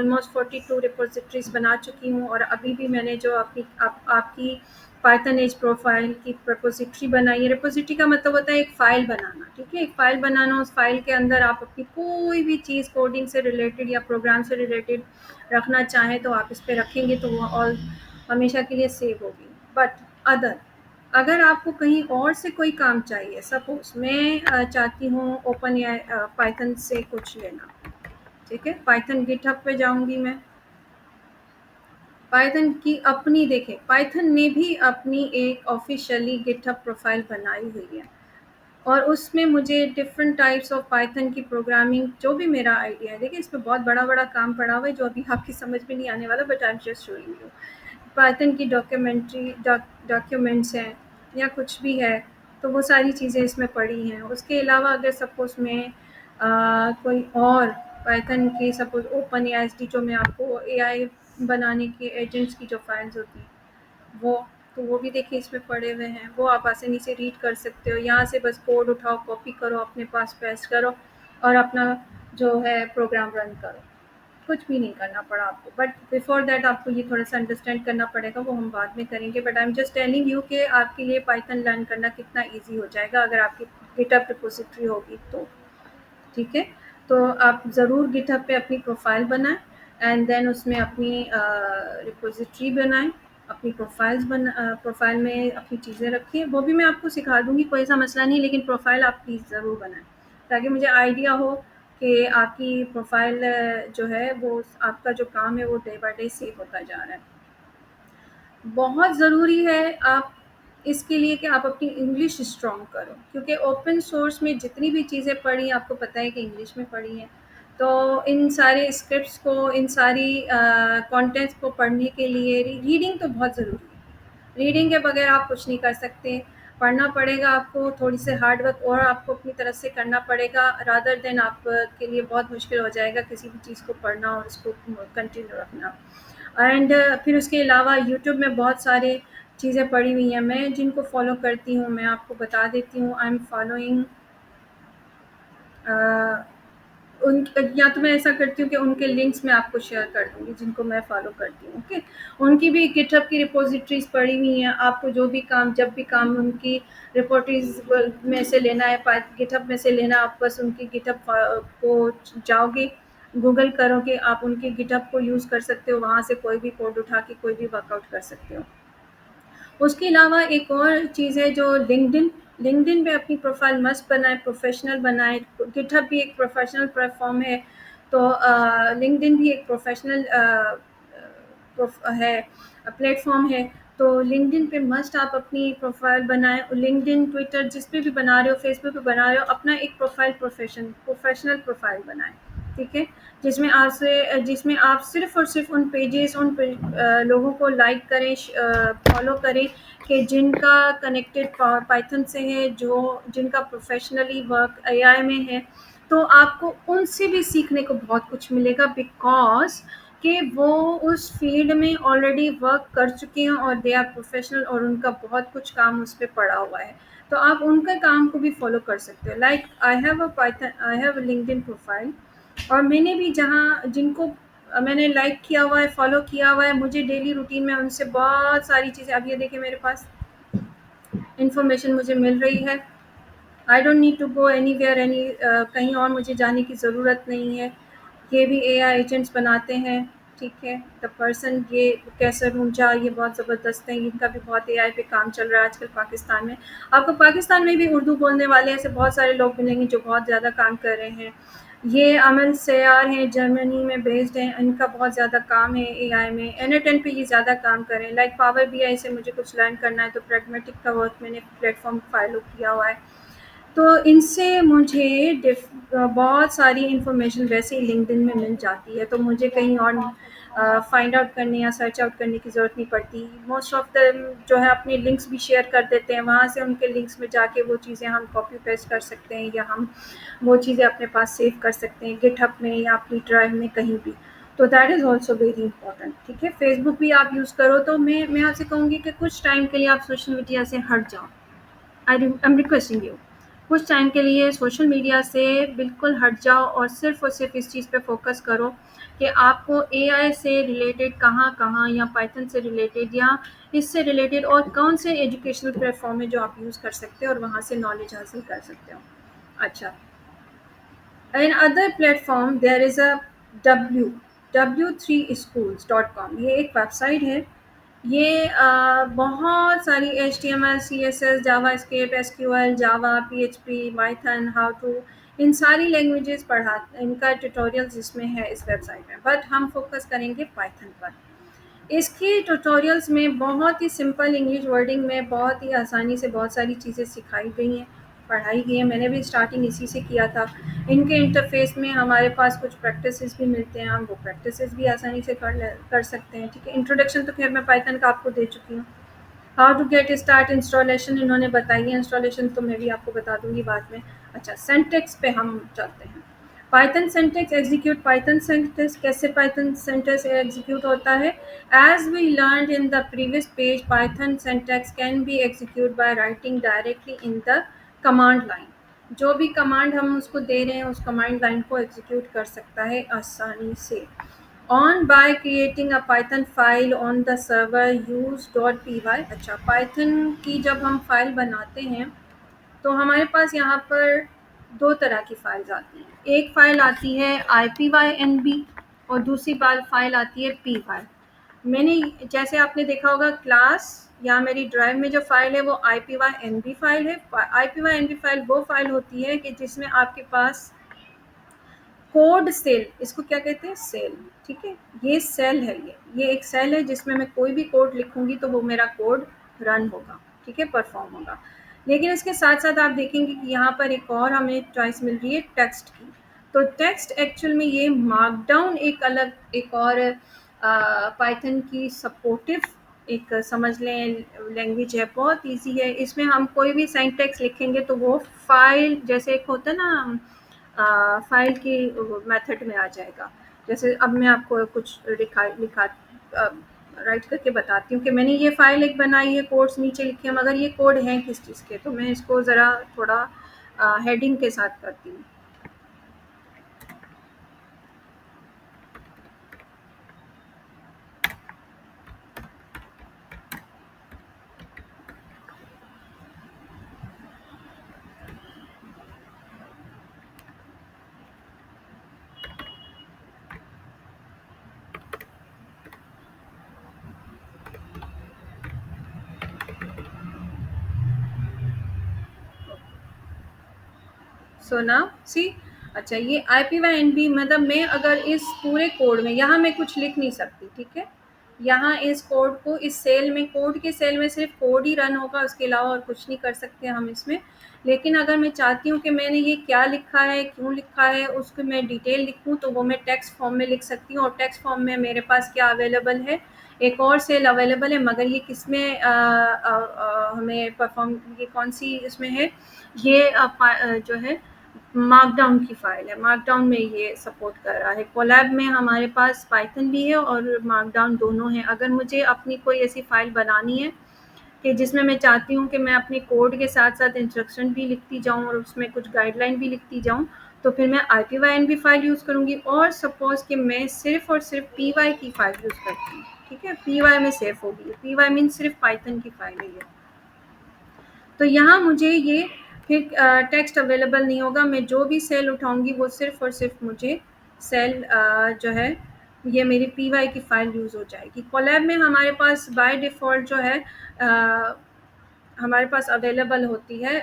Almost 42 repositories बना चुकी हूँ, और अभी भी मैंने जो आपकी पाइथन एज प्रोफाइल की रिपोजिटरी बनाई है। रिपोजिटरी का मतलब होता है एक फ़ाइल बनाना, ठीक है? एक फ़ाइल बनाना, उस फ़ाइल के अंदर आप अपनी कोई भी चीज़ कोडिंग से रिलेटेड या प्रोग्राम से रिलेटेड रखना चाहें तो आप इस पे रखेंगे तो वो ऑल हमेशा के लिए सेव होगी। बट अगर आपको कहीं और से कोई काम चाहिए, सपोज़ मैं चाहती हूँ ओपन या पाइथन से कुछ लेना, ठीक है? पाइथन गिटहब पे जाऊँगी मैं। पाइथन की अपनी देखें, पाइथन ने भी अपनी एक ऑफ़िशियली गिटहब प्रोफ़ाइल बनाई हुई है, और उसमें मुझे डिफरेंट टाइप्स ऑफ पाइथन की प्रोग्रामिंग जो भी मेरा आइडिया है, देखिए इसमें बहुत बड़ा काम पड़ा हुआ है जो अभी आपकी समझ में नहीं आने वाला, but I am just showing you. Python की डॉक्यूमेंट्स हैं या कुछ भी है, तो वो सारी चीज़ें इसमें पड़ी हैं। उसके अलावा अगर सपोज़ मैं कोई और पाइथन की suppose open A S D, जो मैं आपको एआई बनाने के एजेंट्स की जो फाइल्स होती हैं वो, तो वो भी देखिए इसमें पड़े हुए हैं। वो आप आसानी से रीड कर सकते हो। यहाँ से बस कोड उठाओ, कॉपी करो, अपने पास पेस्ट करो और अपना जो है प्रोग्राम रन करो। कुछ भी नहीं करना पड़ा आपको, बट बिफोर दैट आपको ये थोड़ा सा अंडरस्टैंड करना पड़ेगा, वो हम बाद में करेंगे। But I am just telling you कि आपके लिए पाइथन लर्न करना कितना ईजी हो जाएगा अगर आपकी गिटहब रिपोजिटरी होगी तो, ठीक है? तो आप ज़रूर गिटहब पे अपनी प्रोफाइल बनाएं, एंड देन उसमें अपनी रिपोजिटरी बनाएं, अपनी प्रोफाइल में अपनी चीज़ें रखिए। वो भी मैं आपको सिखा दूंगी, कोई सा मसला नहीं, लेकिन प्रोफाइल आप प्लीज़ ज़रूर बनाएं ताकि मुझे आइडिया हो कि आपकी प्रोफाइल जो है वो आपका जो काम है वो डे बाय डे सेव होता जा रहा है। बहुत ज़रूरी है आप इसके लिए कि आप अपनी इंग्लिश स्ट्रॉन्ग करो, क्योंकि ओपन सोर्स में जितनी भी चीज़ें पढ़ी आपको पता है कि इंग्लिश में पढ़ी हैं। तो इन सारे स्क्रिप्ट्स को, इन सारी कंटेंट्स को पढ़ने के लिए रीडिंग तो बहुत ज़रूरी है। रीडिंग के बगैर आप कुछ नहीं कर सकते। पढ़ना पड़ेगा आपको, थोड़ी से हार्ड वर्क और आपको अपनी तरफ से करना पड़ेगा, रादर देन आप के लिए बहुत मुश्किल हो जाएगा किसी भी चीज़ को पढ़ना और उसको कंटिन्यू रखना। एंड फिर उसके अलावा यूट्यूब में बहुत सारे चीज़ें पड़ी हुई हैं मैं जिनको फॉलो करती हूँ, मैं आपको बता देती हूँ। आई एम फॉलोइंग उन, या तो मैं ऐसा करती हूँ कि उनके लिंक्स मैं आपको शेयर कर दूँगी जिनको मैं फॉलो करती हूँ, ओके? उनकी भी गिटहब की रिपोजिटरीज पड़ी हुई हैं। आपको जो भी काम, जब भी काम उनकी रिपोजिटरीज में से लेना है, गिटहब में से लेना, आप बस उनकी गिटहब को जाओगे, गूगल करोगे, आप उनके गिटहब को यूज़ कर सकते हो, वहाँ से कोई भी कोड उठा के कोई भी वर्कआउट कर सकते हो। उसके अलावा एक और चीज़ है जो लिंक्डइन पे अपनी प्रोफाइल मस्त बनाए, प्रोफेशनल बनाए। गिटहब भी एक प्रोफेशनल प्लेटफॉर्म है, तो लिंक्डइन भी एक प्रोफेशनल है, प्लेटफॉर्म है। तो लिंक्डइन पे मस्ट आप अपनी प्रोफाइल बनाएं। लिंक्डइन, ट्विटर, जिस पे भी बना रहे हो, फेसबुक पे बना रहे हो, अपना एक प्रोफेशनल प्रोफाइल बनाएं, ठीक है? जिसमें आप सिर्फ और सिर्फ उन पेजेस, लोगों को लाइक करें, फॉलो करें कि जिनका कनेक्टेड पाइथन से है, जिनका प्रोफेशनली वर्क एआई में है। तो आपको उनसे भी सीखने को बहुत कुछ मिलेगा, बिकॉज कि वो उस फील्ड में ऑलरेडी वर्क कर चुके हैं और दे आर प्रोफेशनल, और उनका बहुत कुछ काम उस पर पड़ा हुआ है। तो आप उनका काम को भी फॉलो कर सकते हो। Like I have a LinkedIn profile, और मैंने भी जिनको मैंने लाइक किया हुआ है, फॉलो किया हुआ है, मुझे डेली रूटीन में उनसे बहुत सारी चीज़ें, अब ये देखिए मेरे पास इन्फॉर्मेशन मुझे मिल रही है। I don't need to go anywhere, कहीं और मुझे जाने की ज़रूरत नहीं है। ये भी एआई एजेंट्स बनाते हैं, ठीक है? द पर्सन, ये कैसर ऊंचा, ये बहुत ज़बरदस्त है, इनका भी बहुत एआई पे काम चल रहा है आजकल पाकिस्तान में। आपको पाकिस्तान में भी उर्दू बोलने वाले ऐसे बहुत सारे लोग मिलेंगे जो बहुत ज़्यादा काम कर रहे हैं। ये अमन सयार हैं, जर्मनी में बेस्ड हैं, इनका बहुत ज़्यादा काम है एआई में। N10 पे ये ज़्यादा काम कर रहे हैं। लाइक पावर बीआई से मुझे कुछ लर्न करना है तो प्रैग्मेटिक का वर्क मैंने प्लेटफॉर्म फॉलो किया हुआ है। तो इनसे मुझे बहुत सारी इन्फॉर्मेशन वैसे ही लिंक्डइन में मिल जाती है, तो मुझे कहीं और फाइंड आउट करने या सर्च आउट करने की ज़रूरत नहीं पड़ती। मोस्ट ऑफ द जो है अपने लिंक्स भी शेयर कर देते हैं, वहाँ से उनके लिंक्स में जाके वो चीज़ें हम कॉपी पेस्ट कर सकते हैं, या हम वो चीज़ें अपने पास सेव कर सकते हैं गिटहब में या अपनी ड्राइव में, कहीं भी। तो that is also very important, ठीक है? फेसबुक भी आप यूज़ करो, तो मैं आपसे कहूँगी कि कुछ टाइम के लिए आप सोशल मीडिया से हट जाओ। आई एम रिक्वेस्टिंग यू, कुछ टाइम के लिए सोशल मीडिया से बिल्कुल हट जाओ और सिर्फ़ इस चीज़ पे फ़ोकस करो कि आपको एआई से रिलेटेड कहाँ-कहाँ या पाइथन से रिलेटेड या इससे रिलेटेड और कौन से एजुकेशनल प्लेटफ़ॉर्म है जो आप यूज़ कर सकते हो और वहाँ से नॉलेज हासिल कर सकते हो। अच्छा, in other platform there is a W w3schools.com, ये एक वेबसाइट है। ये बहुत सारी HTML, CSS, JavaScript, SQL, Java, PHP, Python, how to, इन सारी लैंग्वेजेस पढ़ा, इनका ट्यूटोरियल्स इसमें है इस वेबसाइट में, बट हम फोकस करेंगे पाइथन पर। इसके ट्यूटोरियल्स में बहुत ही सिंपल इंग्लिश वर्डिंग में बहुत ही आसानी से बहुत सारी चीज़ें सिखाई गई हैं, पढ़ाई गई हैं। मैंने भी स्टार्टिंग इसी से किया था। इनके इंटरफेस में हमारे पास कुछ प्रैक्टिसेस भी मिलते हैं, हम वो प्रैक्टिसेस भी आसानी से कर सकते हैं। ठीक है, इंट्रोडक्शन तो खैर मैं पाइथन का आपको दे चुकी हूँ। How to get start installation इन्होंने बताई है, इंस्टॉलेशन तो मैं भी आपको बता दूंगी बाद में। अच्छा, सिंटैक्स पे हम चलते हैं। Python syntax execute, Python syntax कैसे पाइथन सिंटैक्स एग्जीक्यूट होता है। As we learned in the previous page, Python syntax can be execute by writing directly in the command line. जो भी कमांड हम उसको दे रहे हैं उस कमांड लाइन को एग्जीक्यूट कर सकता है आसानी से। On by creating a Python file on the server use .py। अच्छा, पाइथन की जब हम फाइल बनाते हैं तो हमारे पास यहाँ पर दो तरह की फाइल्स आती हैं। एक फाइल आती है IPYNB और दूसरी फाइल आती है पी फाइल। मैंने, जैसे आपने देखा होगा क्लास या मेरी ड्राइव में जो फाइल है वो IPYNB फाइल है। IPYNB फाइल वो फाइल होती है कि जिसमें आपके पास कोड सेल, इसको क्या कहते हैं, सेल। ठीक है, ये सेल है, ये एक सेल है जिसमें मैं कोई भी कोड लिखूंगी तो वो मेरा कोड रन होगा। ठीक है, परफॉर्म होगा। लेकिन इसके साथ साथ आप देखेंगे कि यहाँ पर एक और हमें चॉइस मिल रही है टेक्स्ट की। तो टेक्स्ट एक्चुअल में ये मार्कडाउन एक अलग, एक और पाइथन की सपोर्टिव एक समझ लें लैंग्वेज है, बहुत इजी है। इसमें हम कोई भी सिंटैक्स लिखेंगे तो वो फाइल, जैसे एक होता है ना फाइल की मेथड में आ जाएगा। जैसे अब मैं आपको कुछ लिखा राइट करके बताती हूँ कि मैंने ये फाइल एक बनाई है, कोड्स नीचे लिखे हैं, मगर ये कोड हैं किस चीज़ के, तो मैं इसको ज़रा थोड़ा हेडिंग के साथ करती हूँ। So now see. अच्छा, ये IPYNB मतलब मैं अगर इस पूरे कोड में, यहाँ मैं कुछ लिख नहीं सकती। ठीक है, यहाँ इस कोड को, इस सेल में, कोड के सेल में सिर्फ कोड ही रन होगा, उसके अलावा और कुछ नहीं कर सकते हम इसमें। लेकिन अगर मैं चाहती हूँ कि मैंने ये क्या लिखा है, क्यों लिखा है, उसको मैं डिटेल लिखूँ तो वो मैं टेक्स्ट फॉर्म में लिख सकती हूँ। और टेक्स्ट फॉर्म में मेरे पास क्या अवेलेबल है, एक और सेल अवेलेबल है, मगर ये किसमें हमें परफॉर्म, ये कौन सी इसमें है, ये जो है मार्कडाउन की फाइल है। मार्कडाउन में ये सपोर्ट कर रहा है। कोलैब में हमारे पास पाइथन भी है और मार्कडाउन दोनों हैं। अगर मुझे अपनी कोई ऐसी फाइल बनानी है कि जिसमें मैं चाहती हूँ कि मैं अपने कोड के साथ साथ इंस्ट्रक्शन भी लिखती जाऊँ और उसमें कुछ गाइडलाइन भी लिखती जाऊँ, तो फिर मैं IPYNB फाइल यूज़ करूँगी। और सपोज़ कि मैं सिर्फ और सिर्फ PY की फाइल यूज़ करती हूँ। ठीक है, PY में सेफ होगी। PY मीन सिर्फ पाइथन की फाइल है ये। तो यहाँ मुझे ये फिर टेक्स्ट अवेलेबल नहीं होगा। मैं जो भी सेल उठाऊंगी वो सिर्फ और सिर्फ मुझे सेल जो है ये मेरी PY की फाइल यूज़ हो जाएगी। कोलैब में हमारे पास बाय डिफ़ॉल्ट जो है हमारे पास अवेलेबल होती है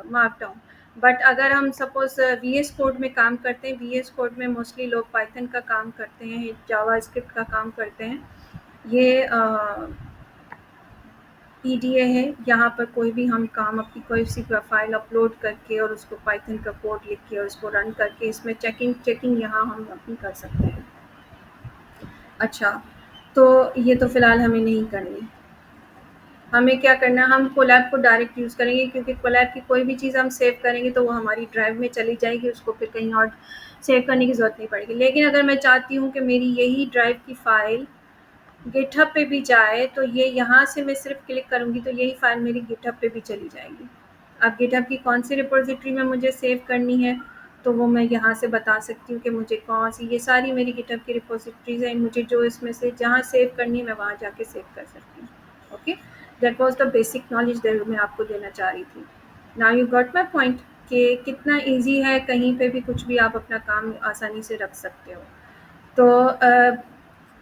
मार्कडाउन। बट अगर हम सपोज़ VS कोड में काम करते हैं, VS कोड में मोस्टली लोग पाइथन का काम करते हैं, जावास्क्रिप्ट का काम करते हैं। ये PDA है, यहाँ पर कोई भी हम काम, अपनी कोई सी फाइल अपलोड करके और उसको पाइथन का कोड लिख के और उसको रन करके इसमें चेकिंग यहाँ हम अपनी कर सकते हैं। अच्छा, तो ये तो फ़िलहाल हमें नहीं करनी। हमें क्या करना है, हम कोलैब को डायरेक्ट यूज़ करेंगे, क्योंकि कोलैब की कोई भी चीज़ हम सेव करेंगे तो वो हमारी ड्राइव में चली जाएगी, उसको फिर कहीं और सेव करने की ज़रूरत नहीं पड़ेगी। लेकिन अगर मैं चाहती हूँ कि मेरी यही ड्राइव की फ़ाइल गिटहब पे भी जाए, तो ये यहाँ से मैं सिर्फ क्लिक करूँगी तो यही फाइल मेरी गिटहब पे भी चली जाएगी। अब गिटहब की कौन सी रिपोजिटरी में मुझे सेव करनी है, तो वो मैं यहाँ से बता सकती हूँ कि मुझे कौन सी, ये सारी मेरी गिटहब की रिपोजिटरीज हैं, मुझे जो इसमें से जहाँ सेव करनी है मैं वहाँ जाके सेव कर सकती हूँ। Okay, that was the basic knowledge मैं आपको देना चाह रही थी। Now you got my point कि कितना ईजी है, कहीं पे भी कुछ भी आप अपना काम आसानी से रख सकते हो। तो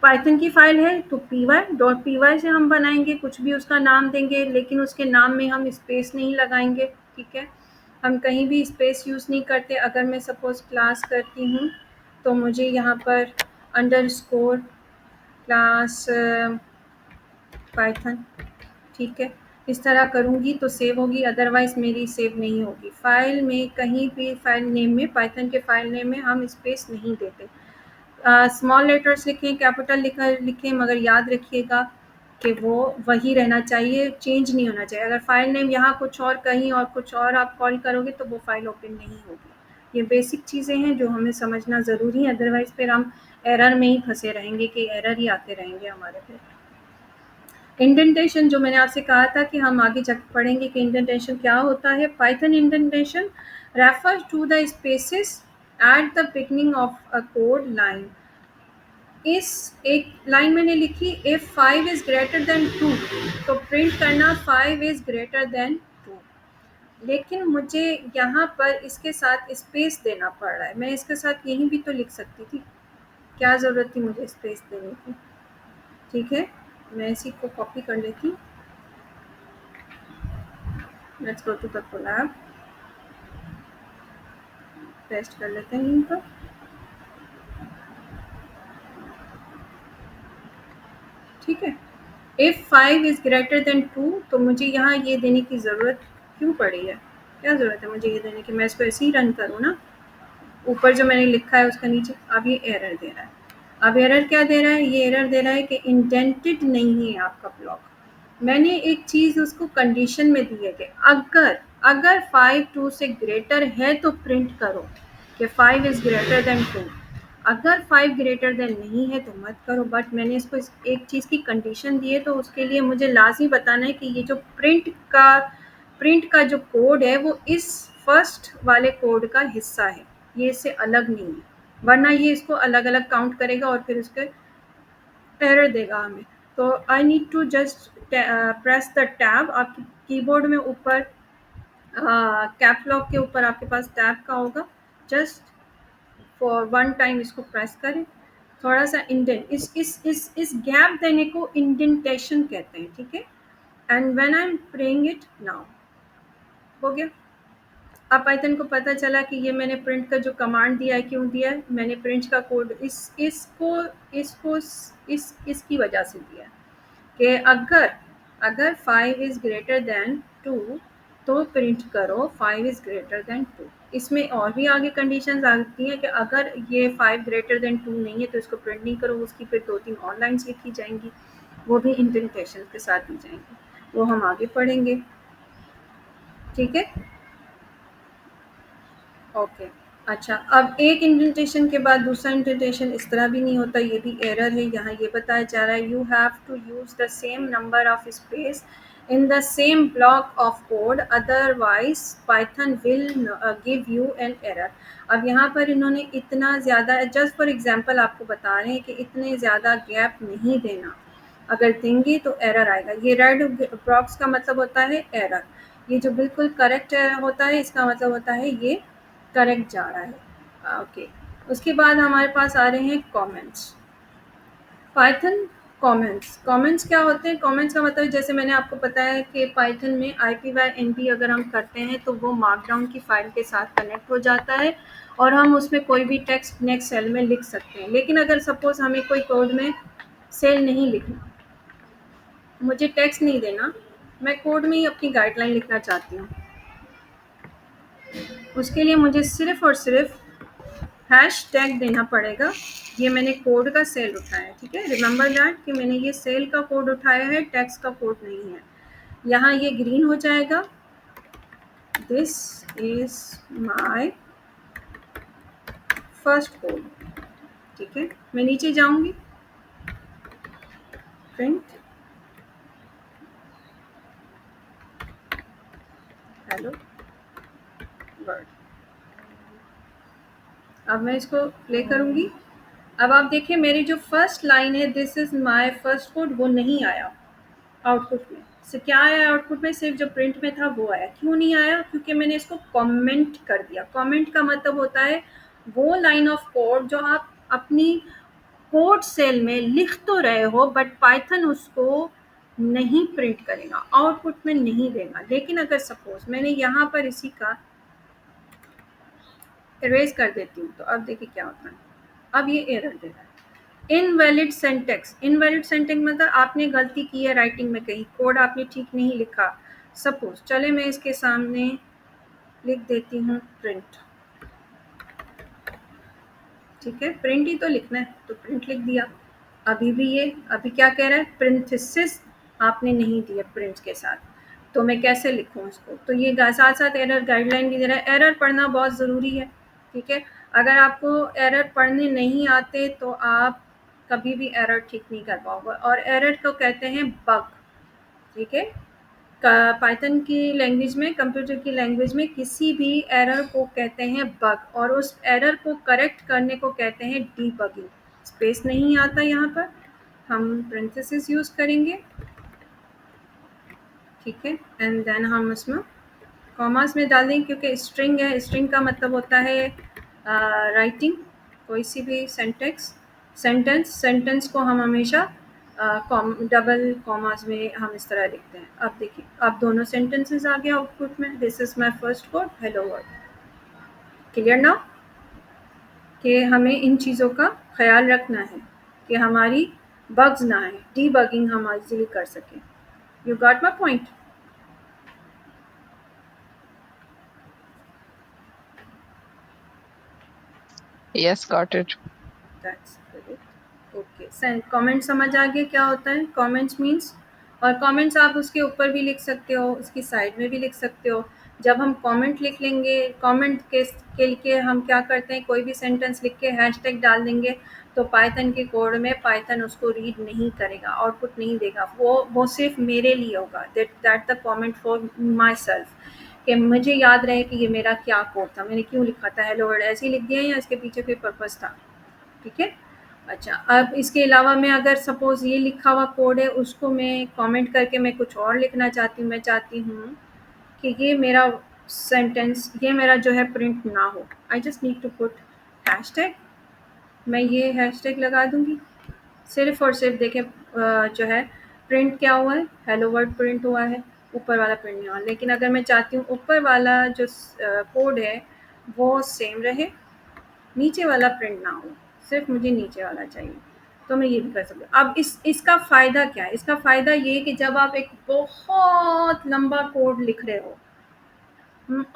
पाइथन की फाइल है तो py.py से हम बनाएंगे, कुछ भी उसका नाम देंगे, लेकिन उसके नाम में हम स्पेस नहीं लगाएंगे। ठीक है, हम कहीं भी स्पेस यूज़ नहीं करते। अगर मैं सपोज़ क्लास करती हूँ तो मुझे यहाँ पर अंडरस्कोर क्लास पाइथन, ठीक है, इस तरह करूँगी तो सेव होगी, अदरवाइज़ मेरी सेव नहीं होगी। फाइल में कहीं भी फाइल नेम में, पाइथन के फाइल नेम में हम स्पेस नहीं देते। स्मॉल लेटर्स लिखें, कैपिटल लिखें, मगर याद रखिएगा कि वो वही रहना चाहिए, चेंज नहीं होना चाहिए। अगर फाइल नेम यहाँ कुछ और कहीं और कुछ और आप कॉल करोगे तो वो फाइल ओपन नहीं होगी। ये बेसिक चीज़ें हैं जो हमें समझना ज़रूरी है, अदरवाइज़ फिर हम एरर में ही फंसे रहेंगे कि एरर ही आते रहेंगे हमारे पे। इंडेंटेशन, जो मैंने आपसे कहा था कि हम आगे जाके पढ़ेंगे कि इंडेंटेशन क्या होता है। Python indentation refers to the spaces at the beginning of a code line. इस एक लाइन मैंने लिखी, इफ 5 इज ग्रेटर देन 2, तो प्रिंट करना 5 इज ग्रेटर देन 2। लेकिन मुझे यहाँ पर इसके साथ स्पेस देना पड़ रहा है। मैं इसके साथ यहीं भी तो लिख सकती थी, क्या ज़रूरत थी मुझे स्पेस देने की। ठीक है, मैं इसी को कॉपी कर लेती। Let's go to the Colab, paste कर लेते हैं यहीं पर। ठीक है, इफ़ 5 इज़ ग्रेटर देन 2, तो मुझे यहाँ ये देने की ज़रूरत क्यों पड़ी है? क्या ज़रूरत है मुझे ये देने की? मैं इसको ऐसे ही रन करूँ ना। ऊपर जो मैंने लिखा है उसका नीचे अब ये एरर दे रहा है। अब एरर क्या दे रहा है? ये एरर दे रहा है कि इंडेंटेड नहीं है आपका ब्लॉक। मैंने एक चीज़ उसको कंडीशन में दी है कि अगर अगर 5 2 से ग्रेटर है तो प्रिंट करो कि 5 इज़ ग्रेटर देन 2। अगर 5 ग्रेटर देन नहीं है तो मत करो। बट मैंने इसको एक चीज़ की कंडीशन दी है, तो उसके लिए मुझे लाजमी बताना है कि ये जो प्रिंट का जो कोड है वो इस फर्स्ट वाले कोड का हिस्सा है, ये इससे अलग नहीं है, वरना ये इसको अलग अलग काउंट करेगा और फिर उसके एरर देगा हमें। तो I need to just press the tab. आपके कीबोर्ड में ऊपर कैप लॉक के ऊपर आपके पास टैब का होगा, जस्ट फॉर वन टाइम इसको प्रेस करें। थोड़ा सा इंडेंट, इस गैप देने को इंडेंटेशन कहते हैं। ठीक है, and when I am praying it now, हो गया। अब पाइथन को पता चला कि ये मैंने प्रिंट का जो कमांड दिया है, क्यों दिया है? मैंने प्रिंट का कोड इसको इसकी वजह से दिया है कि अगर अगर 5 इज़ ग्रेटर देन 2 तो प्रिंट करो 5 इज़ ग्रेटर देन 2। इसमें और भी आगे कंडीशंस आती हैं कि अगर ये 5 ग्रेटर देन 2 नहीं है तो इसको प्रिंट नहीं करो। उसकी फिर 2-3 और लाइन्स लिखी जाएंगी, वो भी इंडेंटेशन के साथ दी जाएंगी, वो हम आगे पढ़ेंगे। ठीक है, ओके। अच्छा, अब एक इंडेंटेशन के बाद दूसरा इंडेंटेशन इस तरह भी नहीं होता, ये भी एरर है। यहाँ ये बताया जा रहा है, you have to use the same number of space in the same block of code, otherwise Python will give you an error. अब यहाँ पर इन्होंने इतना ज़्यादा, जस्ट फॉर एग्जांपल आपको बता रहे हैं कि इतने ज़्यादा गैप नहीं देना, अगर देंगे तो एरर आएगा। ये रेड बॉक्स का मतलब होता है एरर, ये जो बिल्कुल करेक्ट होता है इसका मतलब होता है ये करेक्ट जा रहा है। ओके, उसके बाद हमारे पास आ रहे हैं कमेंट्स। पाइथन कमेंट्स क्या होते हैं? कमेंट्स का मतलब, जैसे मैंने आपको बताया कि पाइथन में IPY NP अगर हम करते हैं तो वो मार्कडाउन की फाइल के साथ कनेक्ट हो जाता है और हम उसमें कोई भी टेक्स्ट नेक्स्ट सेल में लिख सकते हैं। लेकिन अगर सपोज हमें कोई कोड में सेल नहीं लिखना, मुझे टेक्स्ट नहीं देना, मैं कोड में ही अपनी गाइडलाइन लिखना चाहती हूँ, उसके लिए मुझे सिर्फ और सिर्फ हैशटैग देना पड़ेगा। ये मैंने कोड का सेल उठाया है, ठीक है, रिमेंबर दैट कि मैंने ये सेल का कोड उठाया है, टेक्स्ट का कोड नहीं है। यहाँ ये ग्रीन हो जाएगा, this is my first code. ठीक है, मैं नीचे जाऊंगी, प्रिंट हेलो वर्ल्ड। अब मैं इसको प्ले करूँगी। अब आप देखिए मेरी जो फर्स्ट लाइन है this is my first code, वो नहीं आया आउटपुट में। से क्या आया आउटपुट में? सिर्फ जो प्रिंट में था वो आया। क्यों नहीं आया? क्योंकि मैंने इसको कमेंट कर दिया। कमेंट का मतलब होता है वो लाइन ऑफ कोड जो आप अपनी कोड सेल में लिख तो रहे हो बट पाइथन उसको नहीं प्रिंट करेगा, आउटपुट में नहीं देगा। लेकिन अगर सपोज मैंने यहाँ पर इसी का इरेज कर देती हूँ तो अब देखिए क्या होता है। अब ये एरर दे रहा है, इनवैलिड सेंटेक्स। इनवैलिड सेंटेक्स मतलब आपने गलती की है राइटिंग में, कहीं कोड आपने ठीक नहीं लिखा। सपोज चले मैं इसके सामने लिख देती हूँ प्रिंट, ठीक है, प्रिंट ही तो लिखना है तो प्रिंट लिख दिया। अभी भी ये अभी क्या कह रहा है, प्रिंथेसिस आपने नहीं दिया प्रिंट के साथ, तो मैं कैसे लिखूँ इसको? तो ये साथ साथ एरर गाइडलाइन भी दे रहा है। एरर पढ़ना बहुत ज़रूरी है, ठीक है। अगर आपको एरर पढ़ने नहीं आते तो आप कभी भी एरर ठीक नहीं कर पाओगे। और एरर को कहते हैं बग, ठीक है। पाइथन की लैंग्वेज में, कंप्यूटर की लैंग्वेज में किसी भी एरर को कहते हैं बग, और उस एरर को करेक्ट करने को कहते हैं डीबगिंग। स्पेस नहीं आता यहाँ पर, हम पेरेंथेसिस यूज़ करेंगे, ठीक है। एंड देन हम उसमें कॉमास में डाल देंगे क्योंकि स्ट्रिंग है। स्ट्रिंग का मतलब होता है राइटिंग, कोई सी भी सेंटेंस को हम हमेशा डबल कॉमास में हम इस तरह लिखते हैं। अब देखिए अब दोनों सेंटेंसेस आ गया आउटपुट में, this is my first code, hello world. Clear now कि हमें इन चीज़ों का ख्याल रखना है कि हमारी बग्स ना आए, डीबगिंग हम इजीली कर सकें। You got my point? Yes, got it. That's correct. Okay, send comment समझ आ गया क्या होता है? कमेंट्स मीन्स, और कमेंट्स आप उसके ऊपर भी लिख सकते हो, उसकी साइड में भी लिख सकते हो। जब हम कमेंट लिख लेंगे, कमेंट के लिए हम क्या करते हैं, कोई भी सेंटेंस लिख के हैशटैग डाल देंगे तो पाइथन के कोड में पाइथन उसको रीड नहीं करेगा, आउटपुट नहीं देगा। वो सिर्फ मेरे लिए होगा, that the comment for my self, कि मुझे याद रहे कि ये मेरा क्या कोड था, मैंने क्यों लिखा था हेलो वर्ल्ड, ऐसे ही लिख दिया या इसके पीछे कोई पर्पस था, ठीक है। अच्छा, अब इसके अलावा मैं अगर सपोज़ ये लिखा हुआ कोड है उसको मैं कमेंट करके मैं कुछ और लिखना चाहती हूँ, मैं चाहती हूँ कि ये मेरा सेंटेंस, ये मेरा जो है प्रिंट ना हो, I just need to put hashtag. मैं ये हैशटैग लगा दूँगी, सिर्फ़ और सिर्फ देखें जो है प्रिंट क्या हुआ है, हेलो वर्ल्ड प्रिंट हुआ है, ऊपर वाला प्रिंट नहीं हुआ। लेकिन अगर मैं चाहती हूँ ऊपर वाला जो कोड है वो सेम रहे, नीचे वाला प्रिंट ना हो, सिर्फ मुझे नीचे वाला चाहिए, तो मैं ये भी कर सकती हूँ। अब इसका फ़ायदा क्या है? इसका फ़ायदा ये है कि जब आप एक बहुत लंबा कोड लिख रहे हो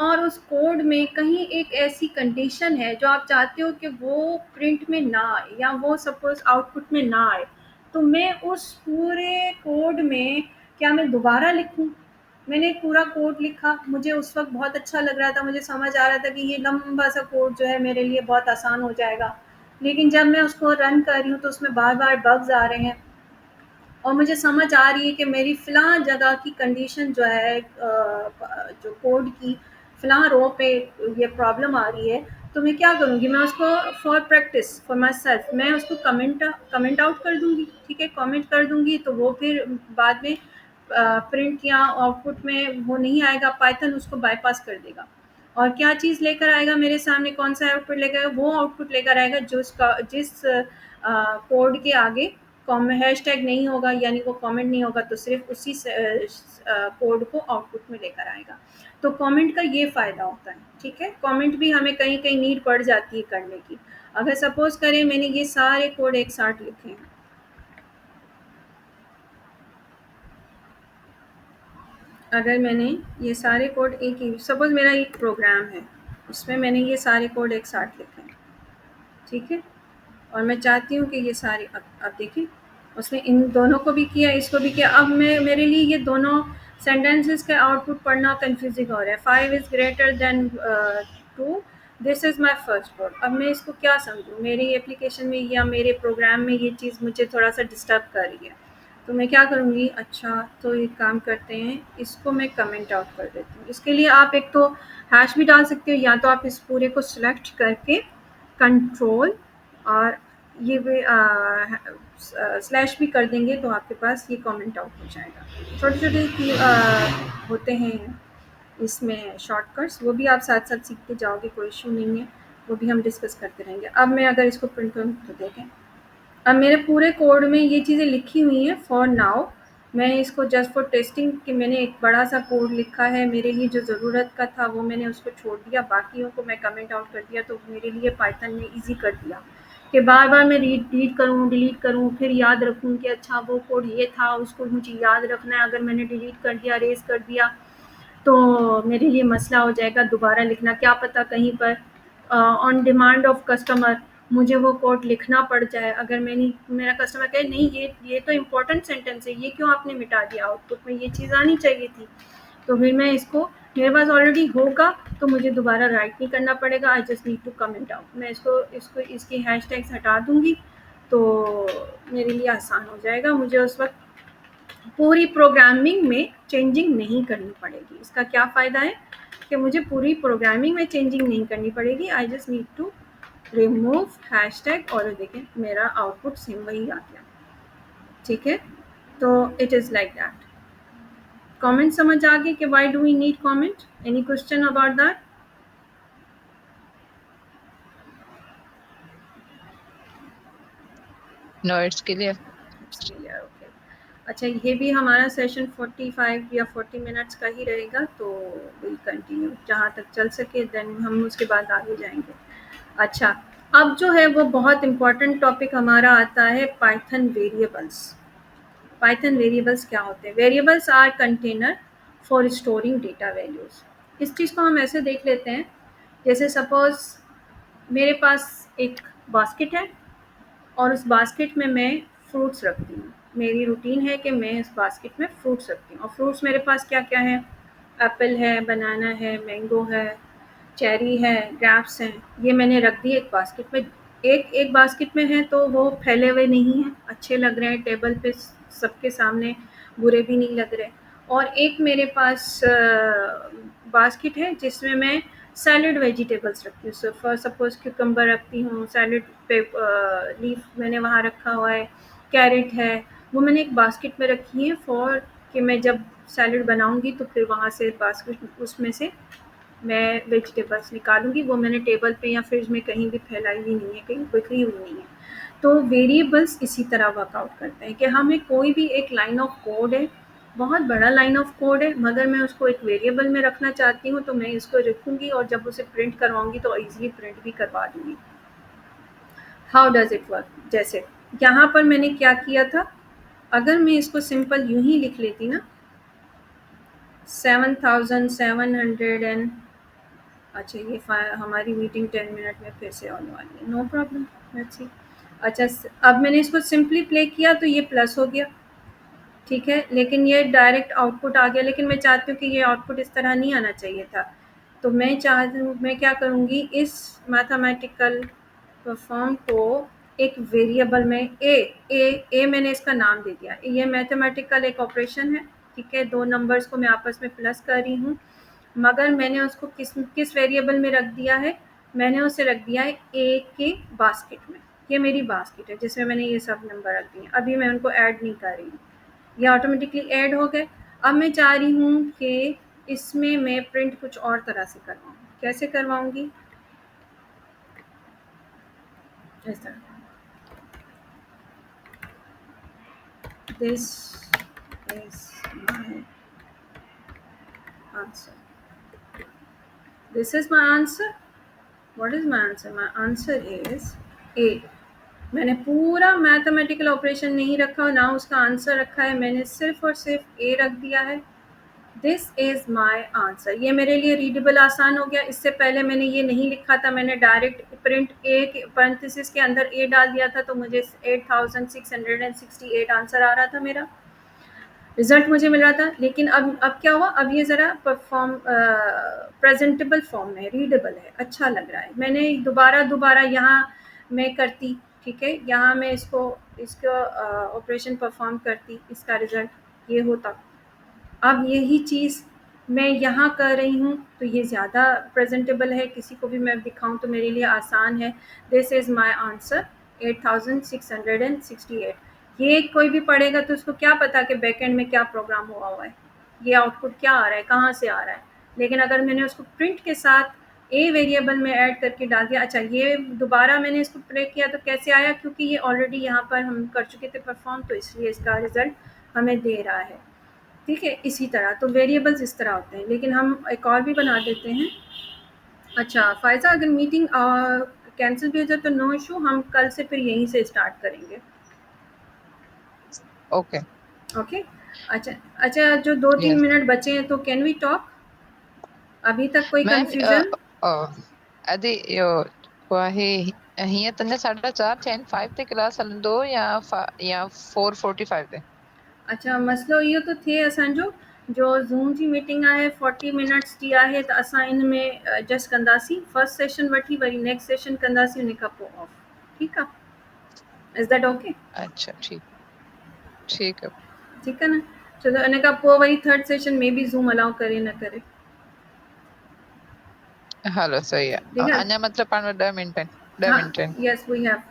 और उस कोड में कहीं एक ऐसी कंडीशन है जो आप चाहते हो कि वो प्रिंट में ना आए या वो सपोज़ आउटपुट में ना आए, तो मैं उस पूरे कोड में क्या मैं दोबारा लिखूँ? मैंने एक पूरा कोड लिखा, मुझे उस वक़्त बहुत अच्छा लग रहा था, मुझे समझ आ रहा था कि ये लंबा-सा कोड जो है मेरे लिए बहुत आसान हो जाएगा। लेकिन जब मैं उसको रन कर रही हूँ तो उसमें बार-बार बग्स आ रहे हैं और मुझे समझ आ रही है कि मेरी फ़लाँ जगह की कंडीशन जो है जो कोड की फ़लाँ रो पे ये प्रॉब्लम आ रही है, तो मैं क्या करूँगी, मैं उसको for practice for my self मैं उसको कमेंट आउट कर दूँगी, ठीक है, कमेंट कर दूँगी तो वो फिर बाद में प्रिंट या आउटपुट में वो नहीं आएगा, पाइथन उसको बायपास कर देगा। और क्या चीज़ लेकर आएगा मेरे सामने, कौन सा आउटपुट लेकर आएगा? वो आउटपुट लेकर आएगा जिस कोड के आगे हैशटैग नहीं होगा, यानी वो कमेंट नहीं होगा, तो सिर्फ उसी कोड को आउटपुट में लेकर आएगा। तो कमेंट का ये फ़ायदा होता है, ठीक है। कमेंट भी हमें कहीं कहीं नीड पड़ जाती है करने की। अगर सपोज़ करें मैंने ये सारे कोड एक साथ लिखे हैं, अगर मैंने ये सारे कोड एक ही, सपोज़ मेरा एक प्रोग्राम है उसमें मैंने ये सारे कोड एक साथ लिखे हैं, ठीक है, और मैं चाहती हूँ कि ये सारे अब देखिए उसने इन दोनों को भी किया, इसको भी किया। अब मैं मेरे लिए ये दोनों सेंटेंसेस का आउटपुट पढ़ना कंफ्यूजिंग हो रहा है। 5 is greater than 2, this is my first word. अब मैं इसको क्या समझूँ, मेरी एप्लीकेशन में या मेरे प्रोग्राम में ये चीज़ मुझे थोड़ा सा डिस्टर्ब कर रही है, तो मैं क्या करूँगी, अच्छा तो एक काम करते हैं, इसको मैं कमेंट आउट कर देती हूँ। इसके लिए आप एक तो हैश भी डाल सकते हो, या तो आप इस पूरे को सिलेक्ट करके कंट्रोल और ये भी स्लैश भी कर देंगे तो आपके पास ये कमेंट आउट हो जाएगा। छोटे-छोटे होते हैं इसमें शॉर्टकट्स, वो भी आप साथ-साथ सीखते जाओगे, कोई इश्यू नहीं है, वो भी हम डिस्कस करते रहेंगे। अब मैं अगर इसको प्रिंट करूँ तो देखें, अब मेरे पूरे कोड में ये चीज़ें लिखी हुई हैं फॉर नाउ। मैं इसको जस्ट फॉर टेस्टिंग कि मैंने एक बड़ा-सा कोड लिखा है, मेरे लिए जो ज़रूरत का था वो मैंने उसको छोड़ दिया, बाकियों को मैं कमेंट आउट कर दिया, तो मेरे लिए पाइथन ने ईज़ी कर दिया कि बार-बार मैं रीड करूँ, डिलीट करूँ, फिर याद रखूँ कि अच्छा वो कोड ये था, उसको मुझे याद रखना है, अगर मैंने डिलीट कर दिया, इरेज़ कर दिया, तो मेरे लिए मसला हो जाएगा दोबारा लिखना। क्या पता कहीं पर ऑन डिमांड ऑफ कस्टमर मुझे वो कोड लिखना पड़ जाए। अगर मेरा कस्टमर कहे नहीं ये तो इम्पोर्टेंट सेंटेंस है, ये क्यों आपने मिटा दिया, आउटपुट में ये चीज़ आनी चाहिए थी, तो फिर मैं इसको मेरे पास ऑलरेडी होगा तो मुझे दोबारा राइट नहीं करना पड़ेगा। I just need to comment out. मैं इसको इसकी हैशटैग्स हटा दूंगी तो मेरे लिए आसान हो जाएगा, मुझे उस वक्त पूरी प्रोग्रामिंग में चेंजिंग नहीं करनी पड़ेगी। इसका क्या फ़ायदा है कि मुझे पूरी प्रोग्रामिंग में चेंजिंग नहीं करनी पड़ेगी। I just need to remove hashtag और देखें मेरा आउटपुट सेम वही आ गया। ठीक है, तो it is like that. Comment समझ आ गए कि why do we need comment? Any question about that? No, it's clear. Clear, okay. अच्छा, ये भी हमारा सेशन 45 या 40 मिनट्स का ही रहेगा, तो विल कंटिन्यू जहाँ तक चल सके, देन हम उसके बाद आगे जाएंगे। अच्छा, अब जो है वो बहुत इम्पॉर्टेंट टॉपिक हमारा आता है पाइथन वेरिएबल्स। पाइथन वेरिएबल्स क्या होते हैं? Variables are container for storing data values. इस चीज़ को हम ऐसे देख लेते हैं, जैसे सपोज़ मेरे पास एक बास्केट है और उस बास्केट में मैं फ्रूट्स रखती हूँ। मेरी रूटीन है कि मैं इस बास्केट में फ्रूट्स रखती हूँ, और फ्रूट्स मेरे पास क्या-क्या हैं? एप्पल है, बनाना है, मैंगो है, चेरी है, ग्रेप्स हैं। ये मैंने रख दिए एक बास्केट में। एक बास्केट में हैं तो वो फैले हुए नहीं हैं, अच्छे लग रहे हैं टेबल पे सबके सामने, बुरे भी नहीं लग रहे। और एक मेरे पास बास्केट है जिसमें मैं सैलेड वेजिटेबल्स रखती हूँ। फॉर सपोज़ क्यूकम्बर रखती हूँ, सैलेड पे लीफ मैंने वहाँ रखा हुआ है, कैरेट है, वो मैंने एक बास्केट में रखी है फॉर कि मैं जब सैलेड बनाऊँगी तो फिर वहाँ से बास्केट उसमें से मैं वेजिटेबल्स निकालूँगी। वो मैंने टेबल पे या फ्रिज में कहीं भी फैलाई हुई नहीं है, कहीं बिखरी हुई नहीं है। तो वेरिएबल्स इसी तरह वर्कआउट करते हैं कि हमें कोई भी एक लाइन ऑफ कोड है, बहुत बड़ा लाइन ऑफ कोड है, मगर मैं उसको एक वेरिएबल में रखना चाहती हूँ, तो मैं इसको रखूँगी और जब उसे प्रिंट करवाऊँगी तो ईज़िली प्रिंट भी करवा दूँगी। How does it work? जैसे यहाँ पर मैंने क्या किया था, अगर मैं इसको सिंपल यूँ ही लिख लेती ना, 7700 एंड अच्छा, ये हमारी मीटिंग 10 मिनट में फिर से होने वाली है, नो प्रॉब्लम, लेट्स सी। अच्छा, अब मैंने इसको सिंपली प्ले किया तो ये प्लस हो गया, ठीक है, लेकिन ये डायरेक्ट आउटपुट आ गया, लेकिन मैं चाहती हूँ कि ये आउटपुट इस तरह नहीं आना चाहिए था। तो मैं चाहती हूँ, मैं क्या करूँगी, इस मैथमेटिकल परफॉर्म को एक वेरिएबल में ए मैंने इसका नाम दे दिया। ये मैथमेटिकल एक ऑपरेशन है, ठीक है, दो नंबर्स को मैं आपस में प्लस कर रही हूँ, मगर मैंने उसको किस वेरिएबल में रख दिया है? मैंने उसे रख दिया है ए के बास्केट में। ये मेरी बास्केट है जिसमें मैंने ये सब नंबर रख दिए। अभी मैं उनको ऐड नहीं कर रही हूँ, ये ऑटोमेटिकली ऐड हो गए। अब मैं चाह रही हूँ कि इसमें मैं प्रिंट कुछ और तरह से करवाऊँ। कैसे करवाऊँगी? इस तरह, this is my answer, this is my answer. What is my answer? My answer is a. मैंने पूरा मैथमेटिकल ऑपरेशन नहीं रखा, ना उसका आंसर रखा है, मैंने सिर्फ और सिर्फ ए रख दिया है। This is my answer. ये मेरे लिए रीडेबल आसान हो गया। इससे पहले मैंने ये नहीं लिखा था, मैंने डायरेक्ट प्रिंट ए के पैरेंथेसिस के अंदर ए डाल दिया था, तो मुझे 8668 आंसर आ रहा था, मेरा रिजल्ट मुझे मिल रहा था। लेकिन अब क्या हुआ, अब ये ज़रा प्रेजेंटेबल फॉर्म में, रीडेबल है, अच्छा लग रहा है। मैंने दोबारा यहाँ मैं करती, ठीक है, यहाँ मैं इसको ऑपरेशन परफॉर्म करती, इसका रिजल्ट ये होता। अब यही चीज़ मैं यहाँ कर रही हूँ तो ये ज़्यादा प्रेजेंटेबल है, किसी को भी मैं दिखाऊँ तो मेरे लिए आसान है। This is my answer 8668। ये कोई भी पढ़ेगा तो उसको क्या पता कि बैकएंड में क्या प्रोग्राम हुआ है, ये आउटपुट क्या आ रहा है, कहाँ से आ रहा है। लेकिन अगर मैंने उसको प्रिंट के साथ ए वेरिएबल में ऐड करके डाल दिया, अच्छा ये दोबारा मैंने इसको प्ले किया तो कैसे आया, क्योंकि ये ऑलरेडी यहाँ पर हम कर चुके थे परफॉर्म, तो इसलिए इसका रिजल्ट हमें दे रहा है। ठीक है, इसी तरह तो वेरिएबल्स इस तरह होते हैं, लेकिन हम एक और भी बना देते हैं। अच्छा फ़ायज़ा, अगर मीटिंग कैंसिल भी हो जाए तो नो इशू, हम कल से फिर यहीं से स्टार्ट करेंगे। ओके। ओके। अच्छा अच्छा, जो 2-3 यस मिनट बचे हैं तो कैन वी टॉक? अभी तक कोई मैम कंफ्यूजन? अदे वाहे हीअं त 4:30 थिया आहिनि, 5 ते क्लास हलंदो या 4:45 ते? अच्छा, मसइलो इहो तो थिए असांजो, जो ज़ूम जी मीटिंग आहे 40 मिनट्स जी आहे, त असां इन में एडजस्ट कंदासीं। फर्स्ट सेशन वठी वरी नेक्स्ट सेशन कंदासीं, उन खां पोइ ऑफ। ठीकु आहे? Is that okay? अच्छा ठीक है। ठीकु आहे न? छो त इन खां पोइ वरी थर्ड सेशन में बि ज़ूम अलाउ करे न करे। हलो सही है। ठीकु आहे? अञा मतलब पाण वटि 10 हाँ, मिनट आहिनि। Yes we have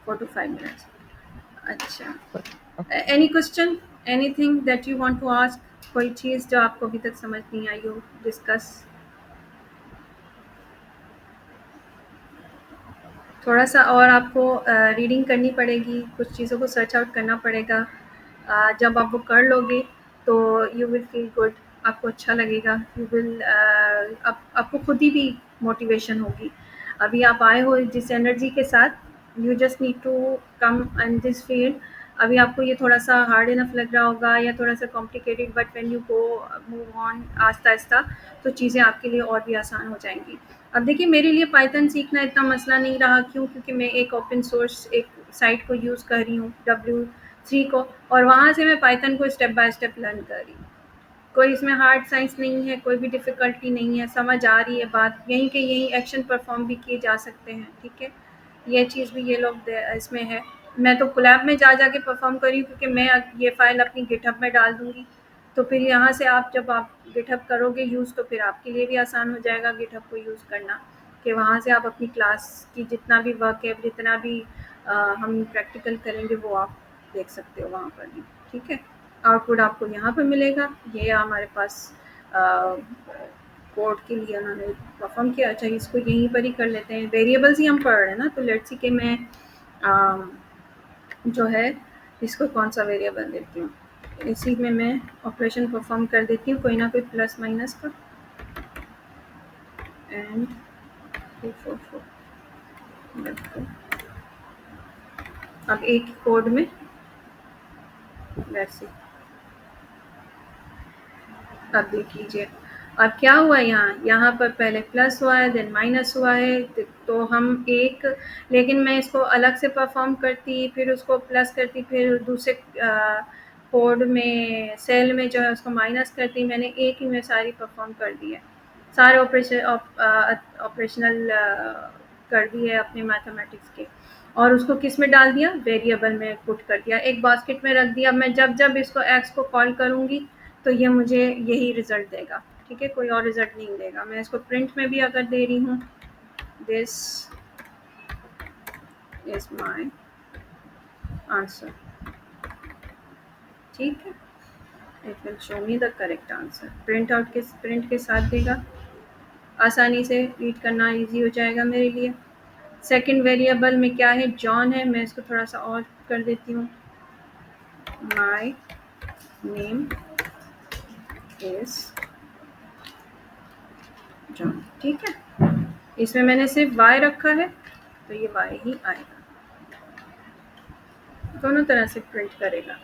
4 to 5 minutes. अच्छा, okay. Any question, anything that you want to ask? कोई चीज़ जो आपको अभी तक समझ नहीं आई हो, डिस्कस? थोड़ा-सा और आपको रीडिंग करनी पड़ेगी, कुछ चीज़ों को सर्च आउट करना पड़ेगा। जब आप वो कर लोगे तो यू विल फील गुड, आपको अच्छा लगेगा। यू विल आपको खुद ही भी मोटिवेशन होगी। अभी आप आए हो जिस एनर्जी के साथ, you just need to come in this field. अभी आपको ये थोड़ा-सा हार्ड इनफ लग रहा होगा या थोड़ा-सा complicated, but when you go move on आहिस्ता-आहिस्ता तो चीज़ें आपके लिए और भी आसान हो जाएँगी। अब देखिए, मेरे लिए पाइथन सीखना इतना मसला नहीं रहा, क्यों? क्योंकि मैं एक ओपन सोर्स एक साइट को यूज़ कर रही हूँ, W3 को, और वहाँ से मैं पाइथन को स्टेप बाय स्टेप लर्न कर रही हूँ। कोई इसमें हार्ड साइंस नहीं है, कोई भी डिफ़िकल्टी नहीं है, समझ आ रही है बात, यहीं के यहीं एक्शन परफॉर्म भी किए जा सकते हैं। ठीक है, ये चीज़ भी ये लोग इसमें है। मैं तो कोलैब में जा जाके परफॉर्म कर रही हूँ, क्योंकि मैं ये फ़ाइल अपनी गिटहब में डाल दूँगी, तो फिर यहाँ से आप जब आप गिटहब करोगे यूज़, तो फिर आपके लिए भी आसान हो जाएगा गिटहब को यूज़ करना, कि वहाँ से आप अपनी क्लास की जितना भी वर्क है, जितना भी हम प्रैक्टिकल करेंगे, वो आप देख सकते हो वहाँ पर भी। ठीक है, आउटपुट आपको यहाँ पर मिलेगा। ये हमारे पास कोड के लिए उन्होंने परफॉर्म किया। अच्छा, इसको यहीं पर ही कर लेते हैं, वेरिएबल्स ही हम पढ़ रहे हैं ना, तो लेट्स सी कि मैं जो है इसको कौन सा वेरिएबल देती हूँ। इसी में मैं ऑपरेशन परफॉर्म कर देती हूँ, कोई ना कोई प्लस माइनस का। एंड 244 अब एक ही कोड में वैसे। अब देख लीजिए, अब क्या हुआ, यहाँ पर पहले प्लस हुआ है, देन माइनस हुआ है, तो हम एक, लेकिन मैं इसको अलग से परफॉर्म करती, फिर उसको प्लस करती, फिर दूसरे कोड में सेल में जो है उसको माइनस करती। मैंने एक ही में सारी परफॉर्म कर दी है, सारे ऑपरेशनल कर दिए अपने मैथमेटिक्स के, और उसको किस में डाल दिया, वेरिएबल में पुट कर दिया, एक बास्केट में रख दिया। मैं जब जब इसको एक्स को कॉल करूँगी तो ये मुझे यही रिज़ल्ट देगा। ठीक है, कोई और रिज़ल्ट नहीं देगा। मैं इसको प्रिंट में भी अगर दे रही हूँ, दिस इज़ माय आंसर। ठीक है, it will show me the correct answer. Print के साथ देगा, आसानी से रीड करना इजी हो जाएगा मेरे लिए। सेकंड वेरिएबल में क्या है, जॉन है, मैं इसको थोड़ा सा और कर देती हूँ, माय नेम इज जॉन। ठीक है, इसमें मैंने सिर्फ वाई रखा है, तो ये वाई ही आएगा, दोनों तरह से प्रिंट करेगा।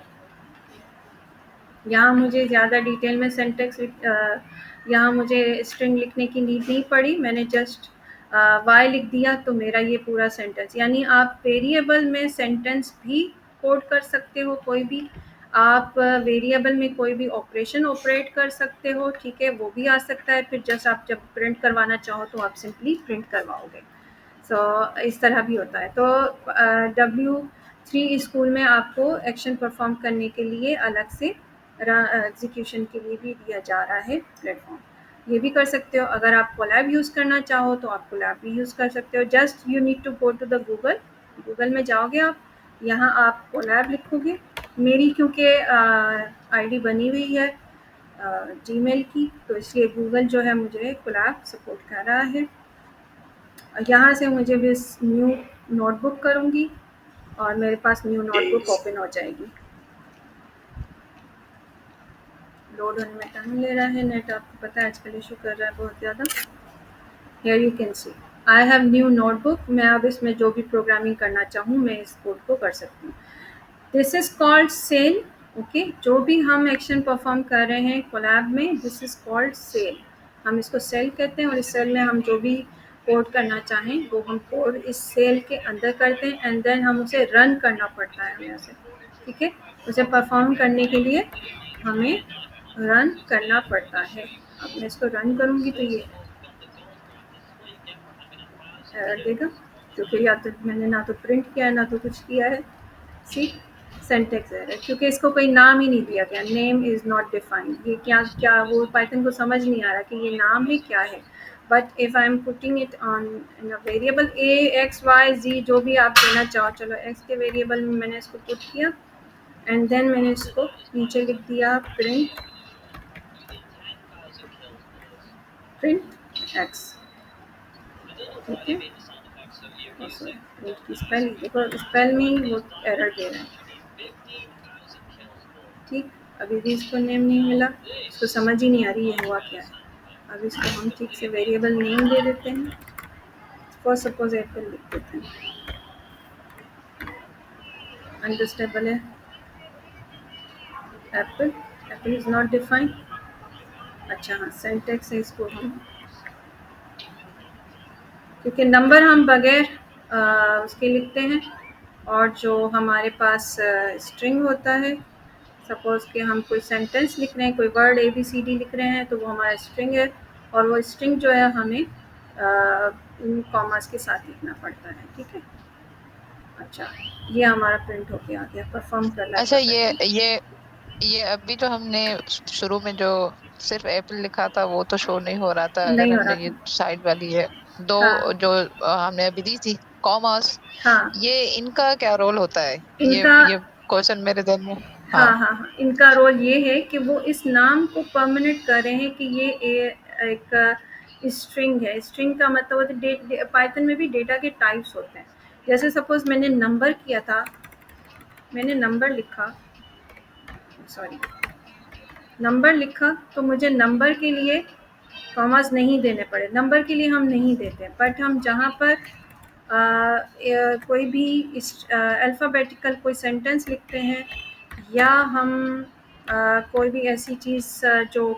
यहाँ मुझे ज़्यादा डिटेल में सेंटेक्स यहाँ मुझे स्ट्रिंग लिखने की नीड नहीं पड़ी, मैंने जस्ट वाई लिख दिया तो मेरा ये पूरा सेंटेंस। यानी आप वेरिएबल में सेंटेंस भी कोड कर सकते हो, कोई भी आप वेरिएबल में कोई भी ऑपरेशन ऑपरेट कर सकते हो। ठीक है, वो भी आ सकता है, फिर जस्ट आप जब प्रिंट करवाना चाहो तो आप सिंपली प्रिंट करवाओगे। इस तरह भी होता है। तो W3 स्कूल में आपको एक्शन परफॉर्म करने के लिए अलग से एग्जीक्यूशन के लिए भी दिया जा रहा है प्लेटफॉर्म। ये भी कर सकते हो। अगर आप कोलैब यूज़ करना चाहो तो आप कोलैब भी यूज़ कर सकते हो। Just you need to go to the Google में जाओगे आप, यहाँ आप कोलैब लिखोगे। मेरी क्योंकि आईडी बनी हुई है जीमेल की, तो इसलिए गूगल जो है मुझे कोलैब सपोर्ट कर रहा है। यहाँ से मुझे भी न्यू नोटबुक करूँगी और मेरे पास न्यू नोटबुक ओपन हो जाएगी। लोड होने में टाइम ले रहा है, नेट आपको पता है आजकल इशू कर रहा है बहुत ज़्यादा। Here you can see I have new notebook. मैं अब इसमें जो भी प्रोग्रामिंग करना चाहूँ मैं इस कोड को कर सकती हूँ। This is called cell. Okay, जो भी हम एक्शन परफॉर्म कर रहे हैं कोलैब में, दिस इज़ कॉल्ड सेल। हम इसको सेल कहते हैं और इस सेल में हम जो भी कोड करना चाहें वो हम कोड इस सेल के अंदर करते हैं एंड देन हम उसे रन करना पड़ता है हमें उसे। ठीक है, उसे परफॉर्म करने के लिए हमें रन करना पड़ता है। अब मैं इसको रन करूँगी तो ये एरर देगा, क्योंकि या तो मैंने ना तो प्रिंट किया है ना तो कुछ किया है। सी सिंटैक्स एरर, क्योंकि इसको कोई नाम ही नहीं दिया गया। Name is not defined. ये क्या क्या वो पाइथन को समझ नहीं आ रहा कि ये नाम है क्या है। But if I am putting it on in a variable A X Y Z, जो भी आप देना चाहो, चलो एक्स के वेरिएबल में मैंने इसको पुट किया एंड देन मैंने इसको नीचे लिख दिया प्रिंट एक्स। ठीक है, स्पेल देखो, स्पेल में ही वो एरर दे रहा है। ठीक, अभी भी इसको नेम नहीं मिला, इसको समझ ही नहीं आ रही है हुआ क्या है। अब इसको हम ठीक से वेरिएबल नेम दे देते हैं। फॉर सपोज एप्पल लिख देते हैं, अंडरस्टेबल है। Apple, Apple is not defined. अच्छा हाँ, सिंटैक्स है, इसको हम, क्योंकि नंबर हम बगैर उसके लिखते हैं और जो हमारे पास स्ट्रिंग होता है, सपोज़ कि हम कोई सेंटेंस लिख रहे हैं, कोई वर्ड ABCD लिख रहे हैं, तो वो हमारा स्ट्रिंग है और वो स्ट्रिंग जो है हमें इन कॉमास के साथ लिखना पड़ता है। ठीक है, अच्छा ये हमारा प्रिंट होके आ गया, परफॉर्म कर रहा है अच्छा, परफेक्टली। ये अभी जो हमने शुरू में जो सिर्फ एप्पल लिखा था वो तो शो नहीं हो रहा था। अगर नहीं हो हमने रहा ये था। साइड वाली है दो हाँ जो हमने अभी दी थी कॉमर्स, हाँ, ये इनका क्या रोल होता है? इनका, ये क्वेश्चन मेरे दिल में। हाँ। हाँ हाँ हाँ, इनका रोल ये है कि वो इस नाम को परमानेंट कर रहे हैं कि ये एक स्ट्रिंग है। स्ट्रिंग का मतलब होता है, पाइथन में भी डेटा के टाइप्स होते हैं। जैसे सपोज मैंने नंबर किया था, मैंने नंबर लिखा, सॉरी नंबर लिखा, तो मुझे नंबर के लिए कॉमास नहीं देने पड़े। नंबर के लिए हम नहीं देते, बट हम जहाँ पर कोई भी अल्फ़ाबेटिकल कोई सेंटेंस लिखते हैं या हम कोई भी ऐसी चीज़ जो